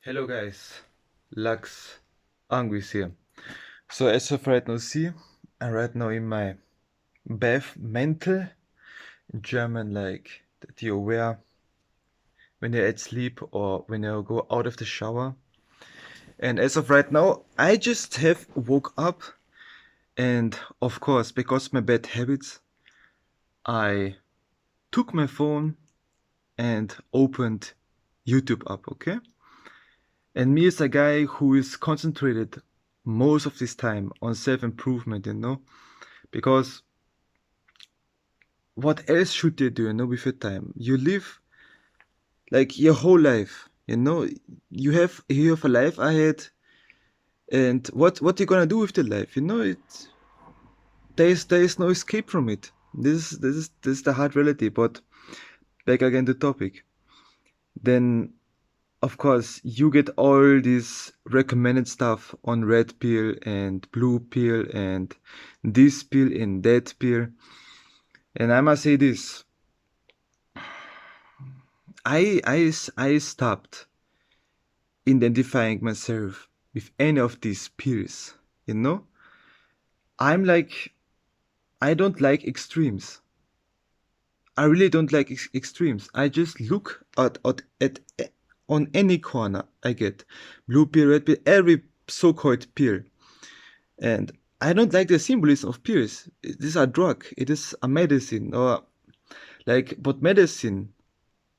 Hello guys, Lux Anguis here. So as of right now see, I'm right now in my bath mantle, in German like that you wear when you're at sleep or when you go out of the shower. And as of right now, I just have woke up and of course because of my bad habits, I took my phone and opened YouTube up, okay? And me as a guy who is concentrated most of this time on self-improvement, because what else should you do, with your time? You live like your whole life, you have a life ahead, and what you gonna do with the life? There is no escape from it. This is the hard reality. But back again to topic. Then of course you get all this recommended stuff on red pill and blue pill and this pill and that pill. And I must say this. I stopped identifying myself with any of these peers, you know? I'm like, I don't like extremes. I really don't like extremes. I just look at on any corner I get blue pill, red pill, every so-called pill. And I don't like the symbolism of pills. It is a drug, it is a medicine, or but medicine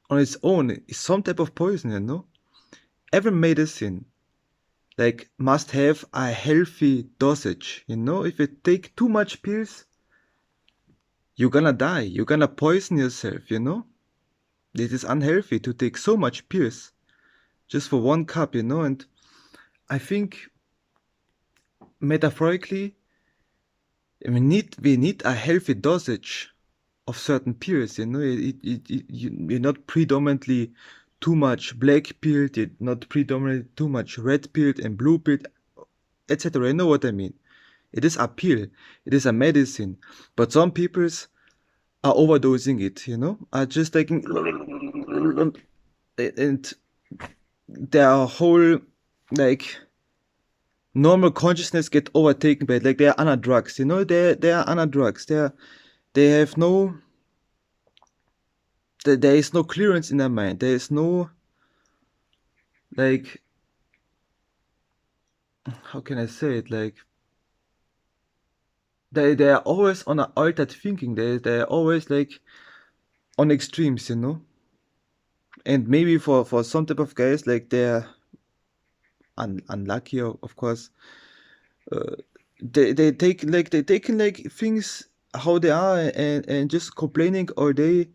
on its own is some type of poison, Every medicine must have a healthy dosage, If you take too much pills, you're gonna die. You're gonna poison yourself. It is unhealthy to take so much pills just for one cup, And I think metaphorically, we need a healthy dosage of certain pills, you're not predominantly too much black pilled, you're not predominantly too much red pilled and blue pilled, etc. You know what I mean? It is a pill, it is a medicine, but some peoples are overdosing it, are just taking and their whole normal consciousness get overtaken by it, they are under drugs, they are under drugs. They have no there is no clearance in their mind. There is no how can I say it? They are always on an altered thinking. They are always on extremes, And maybe for some type of guys, they're unlucky, of course. They taking things how they are and just complaining all day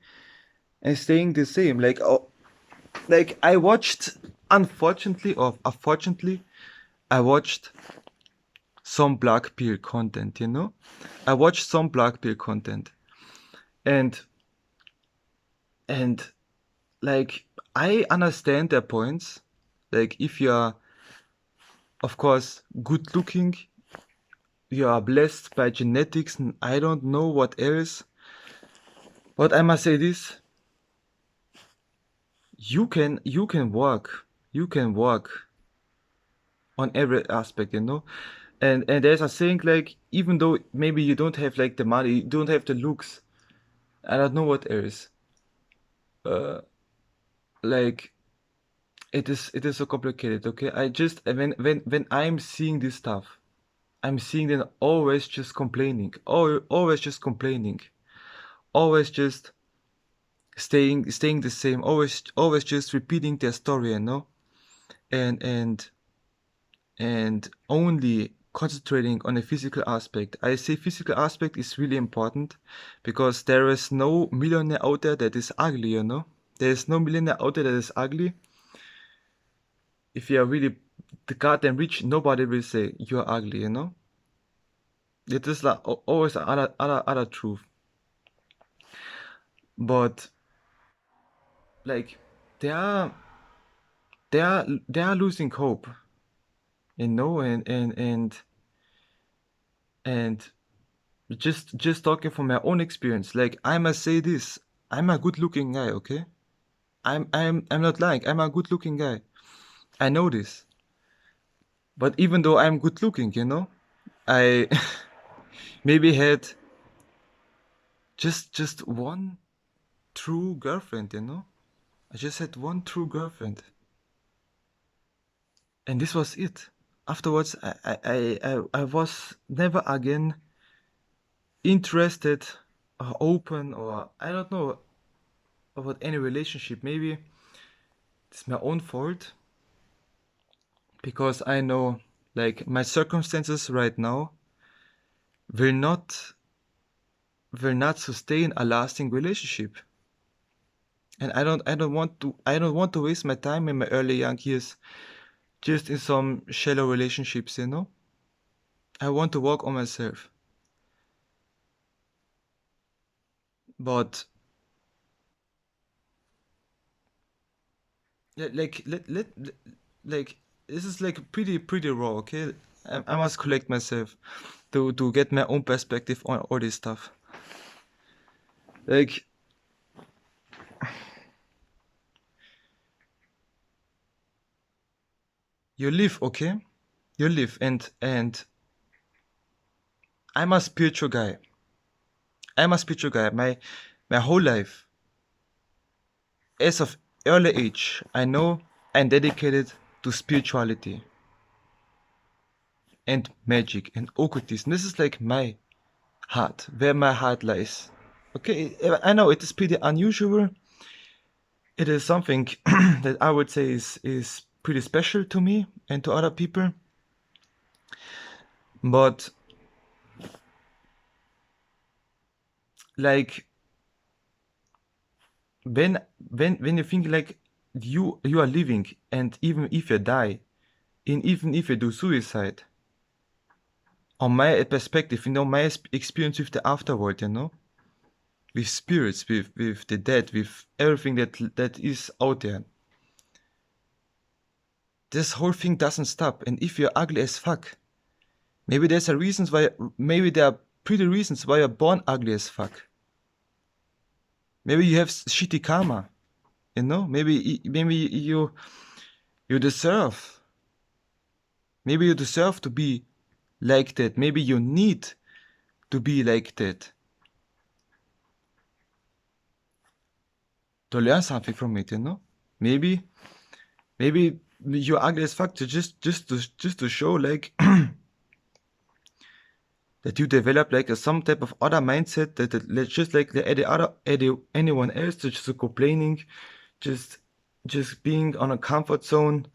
and staying the same. I watched, unfortunately or fortunately, I watched some black pill content, I watched some black pill content, and I understand their points. If you are, of course, good looking, you are blessed by genetics, and I don't know what else. But I must say this: you can work on every aspect, And there's a saying even though maybe you don't have the money, you don't have the looks, I don't know what else. It is so complicated, okay? I just when I'm seeing this stuff, I'm seeing them always just complaining, always just complaining, always just staying the same, always just repeating their story, and only concentrating on the physical aspect. I say physical aspect is really important because there is no millionaire out there that is ugly, There is no millionaire out there that is ugly. If you are really the goddamn rich, nobody will say you're ugly, It is always other truth. But they are losing hope, and just talking from my own experience, I must say this: I'm a good looking guy, okay? I'm not lying. I'm a good looking guy. I know this. But even though I'm good looking, I maybe had just one true girlfriend. I just had one true girlfriend. And this was it. Afterwards, I was never again interested or open, or I don't know about any relationship. Maybe it's my own fault, because I know, like, my circumstances right now will not sustain a lasting relationship. And I don't want to waste my time in my early young years just in some shallow relationships. I want to work on myself. But like this is like pretty raw, okay? I must collect myself to get my own perspective on all this stuff. Like, you live, okay? You live, and I'm a spiritual guy. My whole life, as of early age, I know I'm dedicated to spirituality and magic and occultism. This is like my heart, where my heart lies. Okay, I know it is pretty unusual. It is something that I would say is pretty special to me and to other people. But like, when you think like you are living, and even if you die, and even if you do suicide, on my perspective, my experience with the afterworld, with spirits, with the dead, with everything that is out there, this whole thing doesn't stop. And if you're ugly as fuck, maybe there are pretty reasons why you're born ugly as fuck. Maybe you have shitty karma, maybe you deserve, to be like that. Maybe you need to be like that to learn something from it. Maybe you're ugly as fuck to just to show, like, that you develop like some type of other mindset, that just like anyone else, just complaining, just being on a comfort zone.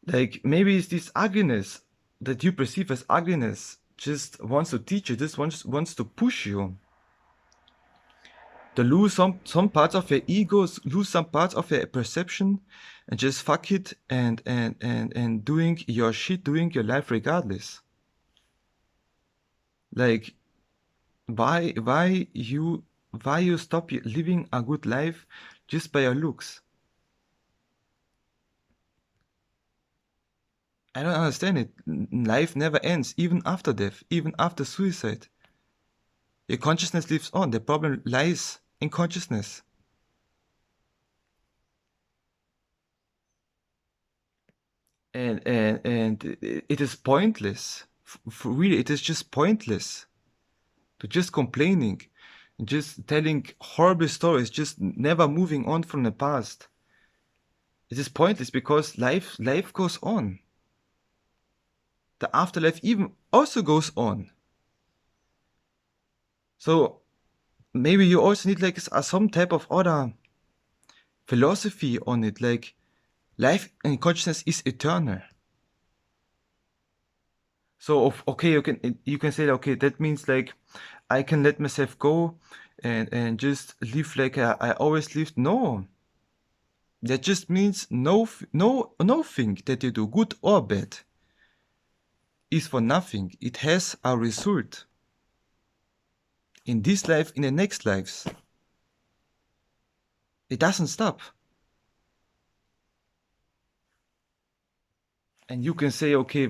Like, maybe it's this ugliness that you perceive as ugliness just wants to teach you, just wants to push you to lose some parts of your egos, lose some parts of your perception, and just fuck it, and doing your shit, doing your life regardless. Like, why you stop living a good life just by your looks? I don't understand it. Life never ends, even after death, even after suicide. Your consciousness lives on. The problem lies in consciousness. And it is pointless. Really, it is just pointless to just complaining, just telling horrible stories, just never moving on from the past. It is pointless, because life goes on. The afterlife even also goes on. So maybe you also need like some type of other philosophy on it, like life and consciousness is eternal. So okay, you can say, okay, that means like I can let myself go and just live like I always lived. No, that just means nothing that you do, good or bad, is for nothing. It has a result in this life, in the next lives. It doesn't stop. And you can say, okay,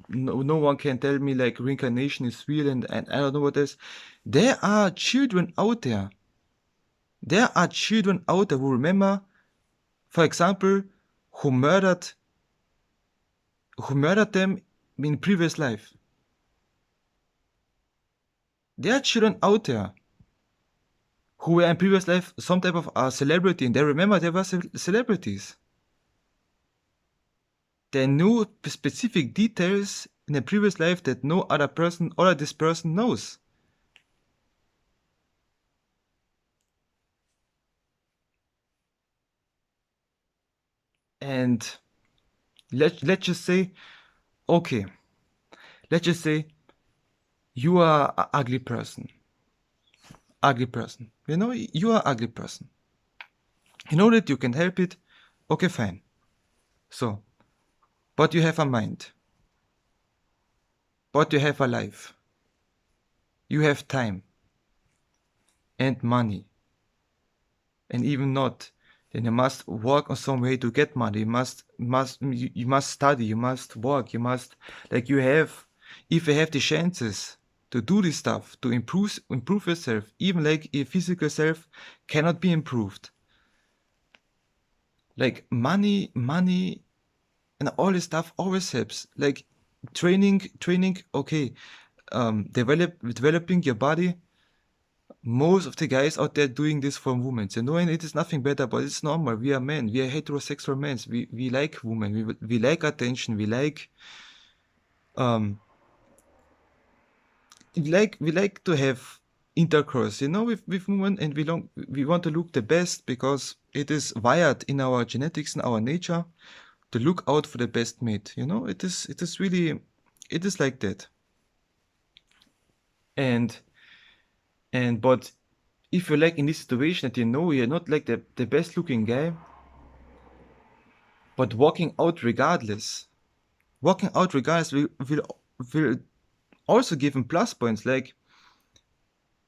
no one can tell me like reincarnation is real, and I don't know what else. There are children out there. There are children out there who remember, for example, who murdered them in previous life. There are children out there who were in previous life some type of celebrity, and they remember they were celebrities. They knew specific details in a previous life that no other person other this person knows. And let's just say, okay, let's just say you are an ugly person. Ugly person. You know, you are an ugly person. You know that you can help it. Okay, fine. So, but you have a mind. But you have a life. You have time. And money. And even not, then you must work on some way to get money. You must study. You must work. You must, like, if you have the chances to do this stuff, to improve yourself, even like your physical self cannot be improved. Like money, and all this stuff always helps. Like training, okay, developing your body. Most of the guys out there doing this for women, you know, and it is nothing better, but it's normal. We are men. We are heterosexual men. We like women. We like attention. We like to have intercourse, you know, with women, and we want to look the best because it is wired in our genetics and our nature to look out for the best mate. You know, it is really, it is like that. But if you're like in this situation that you know you're not like the best looking guy, but walking out regardless will also give him plus points. Like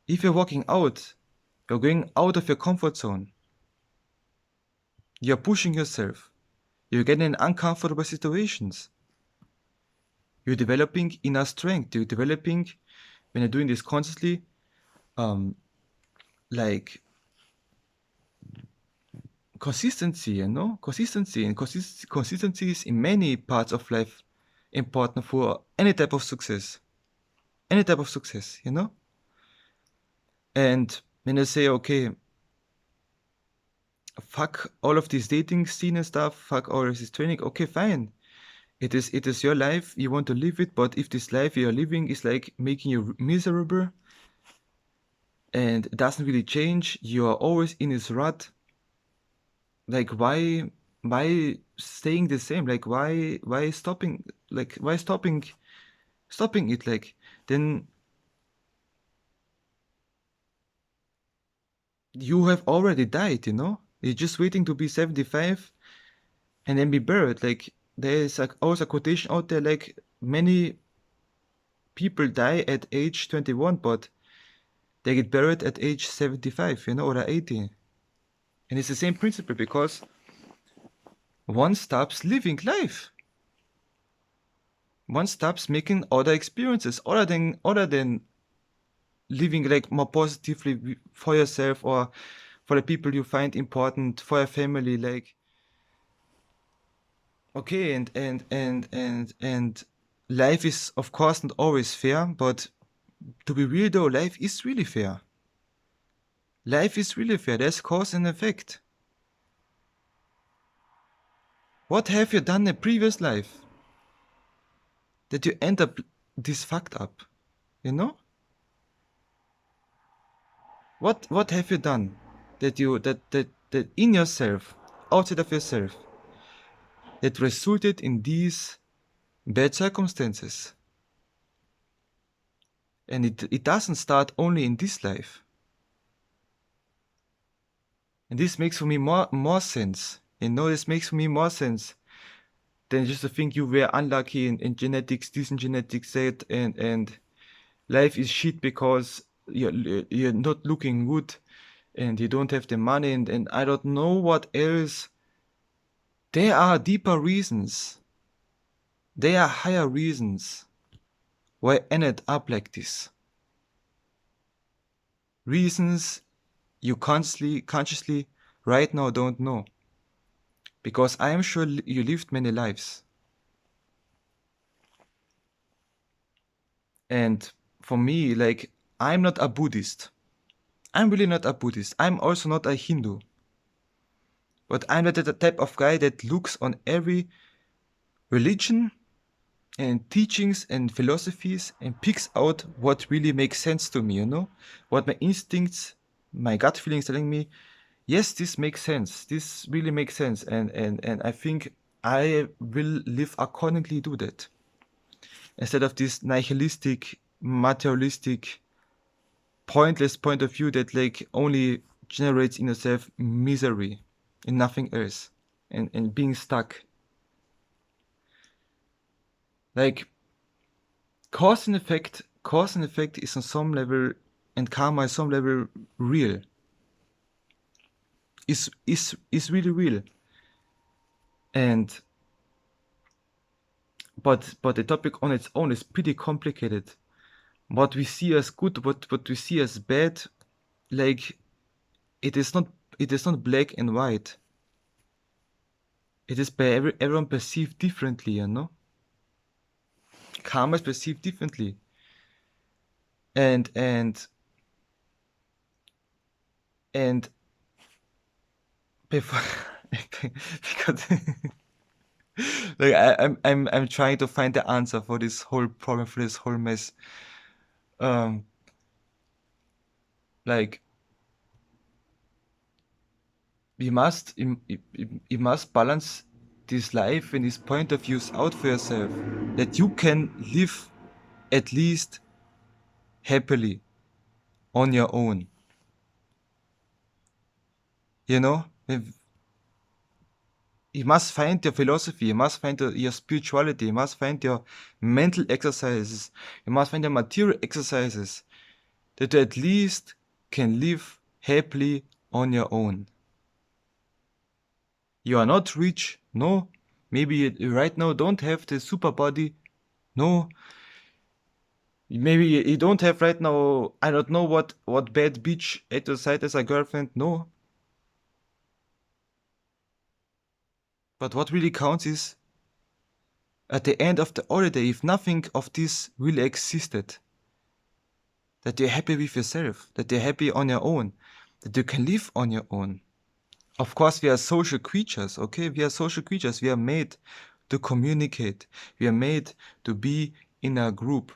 if you're walking out, you're going out of your comfort zone. You're pushing yourself. You're getting in uncomfortable situations. You're developing inner strength. You're developing, when you're doing this consciously, like consistency, you know? Consistency is in many parts of life important for any type of success. Any type of success, you know? And when you say, okay, fuck all of this dating scene and stuff, fuck all of this training, okay, fine. It is your life, you want to live it, but if this life you're living is like making you miserable and it doesn't really change, you are always in this rut, like why staying the same? Like why stopping it? Like then you have already died, you know? You're just waiting to be 75 and then be buried. Like there is also a quotation out there, like many people die at age 21, but they get buried at age 75, you know, or 80. And it's the same principle because one stops living life. One stops making other experiences other than living like more positively for yourself or for the people you find important, for your family. Like okay, and life is of course not always fair, but to be real though, life is really fair. Life is really fair. There's cause and effect. What have you done in a previous life that you end up this fucked up? You know? What have you done that in yourself, outside of yourself, that resulted in these bad circumstances? And it doesn't start only in this life. And this makes for me more sense. You know, this makes for me more sense than just to think you were unlucky in genetics, this and genetics that, and life is shit because you're not looking good and you don't have the money and I don't know what else. There are deeper reasons. There are higher reasons why I ended up like this. Reasons you consciously right now don't know. because I am sure you lived many lives. And for me, like, I'm not a Buddhist. I'm really not a Buddhist. I'm also not a Hindu. But I'm not the type of guy that looks on every religion and teachings and philosophies and picks out what really makes sense to me, you know? What my instincts, my gut feelings telling me, yes, this makes sense. This really makes sense. And I think I will live accordingly to that. Instead of this nihilistic, materialistic, pointless point of view that like only generates in yourself misery and nothing else. And being stuck. Like cause and effect is on some level, and karma is some level real. Is really real. And but the topic on its own is pretty complicated. What we see as good, what we see as bad, like it is not black and white. It is by everyone perceived differently, you know? Karma is perceived differently. And before because like I'm trying to find the answer for this whole problem, for this whole mess. Like you must balance this life and these point of views out for yourself, that you can live at least happily on your own. You know, you must find your philosophy, you must find your spirituality, you must find your mental exercises, you must find your material exercises, that you at least can live happily on your own. You are not rich, no. Maybe you right now don't have the super body, no. Maybe you don't have right now, I don't know what bad bitch at your side as a girlfriend, no. But what really counts is, at the end of the holiday, if nothing of this really existed, that you're happy with yourself, that you're happy on your own, that you can live on your own. Of course, we are social creatures, okay? We are social creatures. We are made to communicate. We are made to be in a group.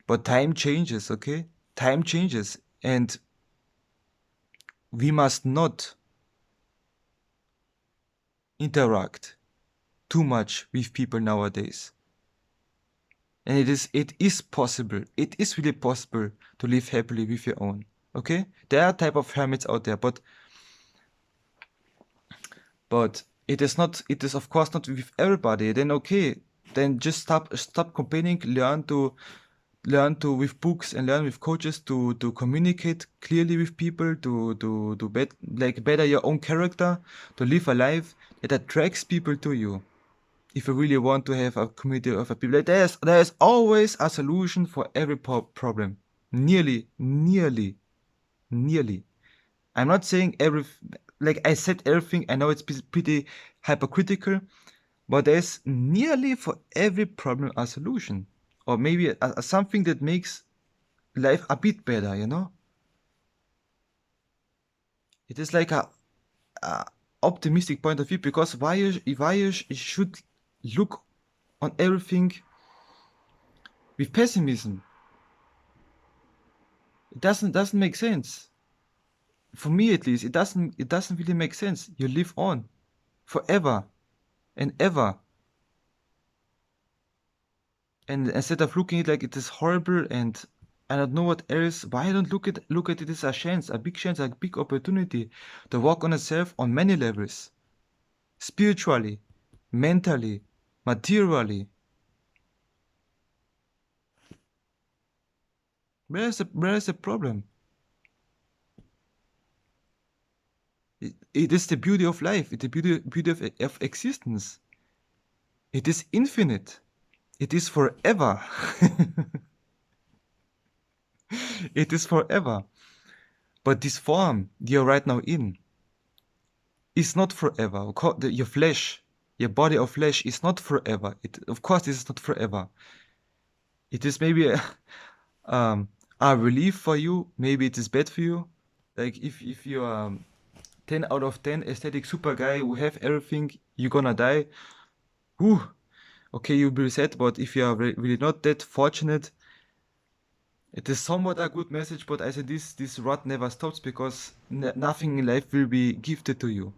But time changes, okay? Time changes. And we must not interact too much with people nowadays. And it is possible. It is really possible to live happily with your own. Okay? There are type of hermits out there, but it is of course not with everybody. Then okay, then just stop complaining, learn to with books and learn with coaches to communicate clearly with people, to better your own character, to live a life that attracts people to you. If you really want to have a community of people, like there is always a solution for every problem. Nearly. I'm not saying like I said everything. I know it's pretty hypocritical, but there's nearly for every problem a solution, or maybe something that makes life a bit better. You know, it is like a optimistic point of view, because why you should look on everything with pessimism. It doesn't make sense. For me at least, it doesn't really make sense. You live on forever and ever. And instead of looking at it like it is horrible and I don't know what else, why don't look at it as a chance, a big opportunity to work on yourself on many levels. Spiritually, mentally, materially. Where is the problem? It is the beauty of life. It's the beauty of existence. It is infinite. It is forever. It is forever. But this form you're right now in, is not forever. Your flesh, your body of flesh is not forever. Of course, this is not forever. It is maybe um, a relief for you. Maybe it is bad for you. Like if you 10 out of 10 aesthetic super guy who have everything, you're gonna die. Whew. Okay, you'll be sad, but if you are really not that fortunate, it is somewhat a good message. But I said this rot never stops because nothing in life will be gifted to you.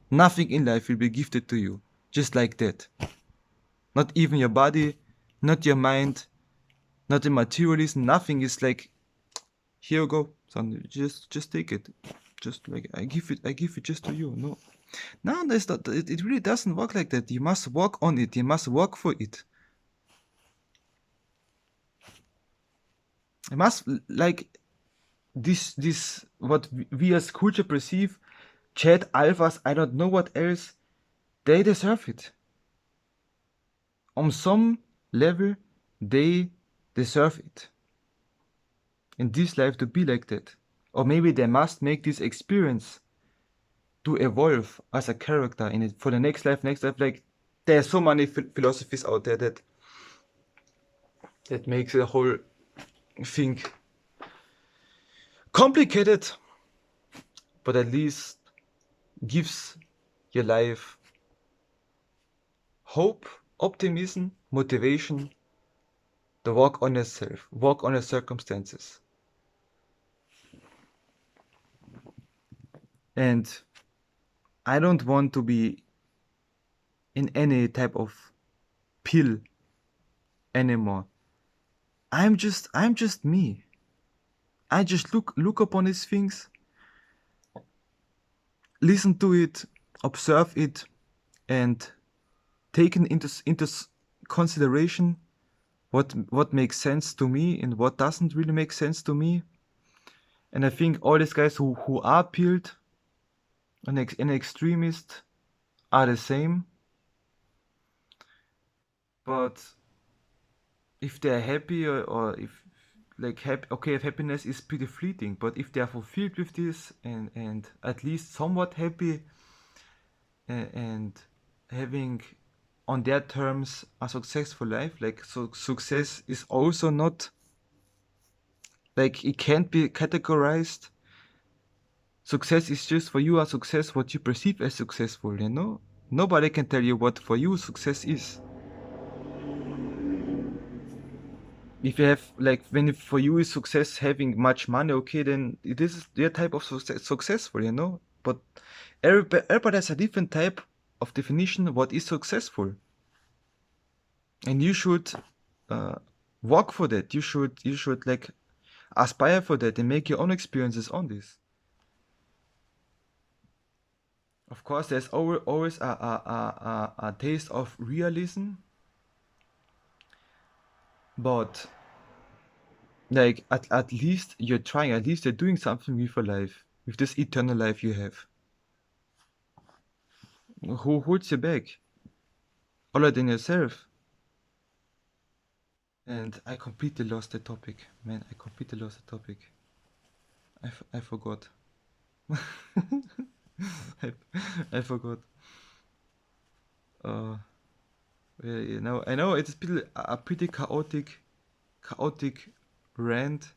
Nothing in life will be gifted to you just like that. Not even your body, not your mind, not the materialism. Nothing is like, here you go, son. Just take it. Just like I give it just to you. No, that's not. It really doesn't work like that. You must work on it. You must work for it. You must like this what we as culture perceive. Chat alphas, I don't know what else. They deserve it. On some level, they deserve it. In this life to be like that. Or maybe they must make this experience to evolve as a character in it for the next life. Like there are so many philosophies out there that makes the whole thing complicated, but at least gives your life hope, optimism, motivation to work on yourself, work on your circumstances. And I don't want to be in any type of pill anymore. I'm just me. I just look upon these things, listen to it, observe it, and taken into consideration what makes sense to me and what doesn't really make sense to me. And I think all these guys who are pilled and an extremist are the same. But if they're happy or if like if happiness is pretty fleeting, but if they are fulfilled with this and at least somewhat happy and having on their terms a successful life, like so success is also not like it can't be categorized. Success is just for you a success what you perceive as successful, you know? Nobody can tell you what for you success is. If you have like when for you is success having much money, okay, then this is their type of successful, you know? But everybody has a different type of definition of what is successful. And you should work for that. You should like aspire for that and make your own experiences on this. Of course, there's always a taste of realism, but like at least you're trying, at least you're doing something with your life, with this eternal life you have. Who holds you back? Other than yourself. And I completely lost the topic, man. I completely lost the topic. I forgot. I forgot. Yeah, you know, I know it's a pretty chaotic rant,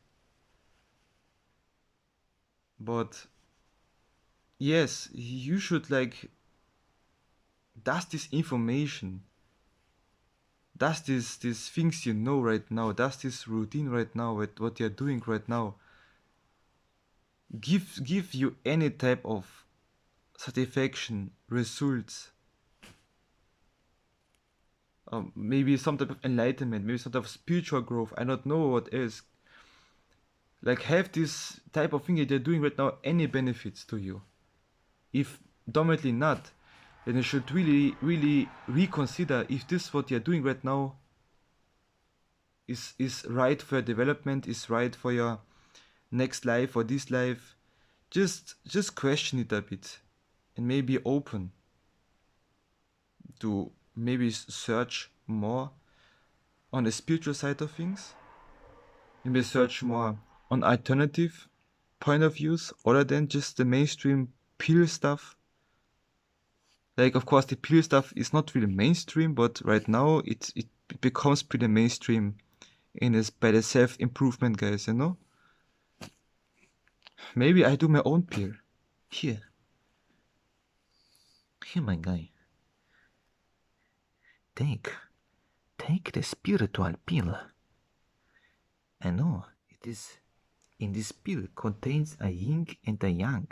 but yes, you should like. Does this information, does these things you know right now, does this routine right now, what you're doing right now, give you any type of satisfaction, results, maybe some type of enlightenment, maybe some type of spiritual growth, I don't know what else. Like have this type of thing that you're doing right now any benefits to you? If dominantly not, then you should really reconsider if this what you're doing right now is right for your development, is right for your next life or this life. Just question it a bit and maybe open to maybe search more on the spiritual side of things, maybe search more on alternative point of views other than just the mainstream pill stuff. Like, of course, the pill stuff is not really mainstream, but right now it becomes pretty mainstream by the self-improvement guys, you know? Maybe I do my own pill. Here, my guy. Take the spiritual pill. I know, it is, in this pill contains a yin and a yang,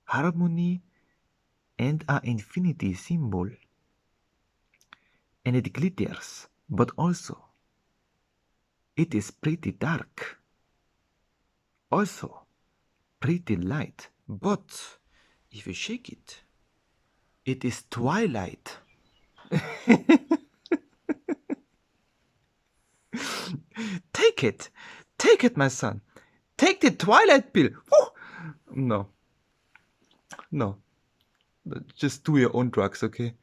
harmony and a infinity symbol. And it glitters, but also it is pretty dark. Also pretty light, but if you shake it, it is twilight. Take it, my son. Take the twilight pill. Woo! No, just do your own drugs, okay?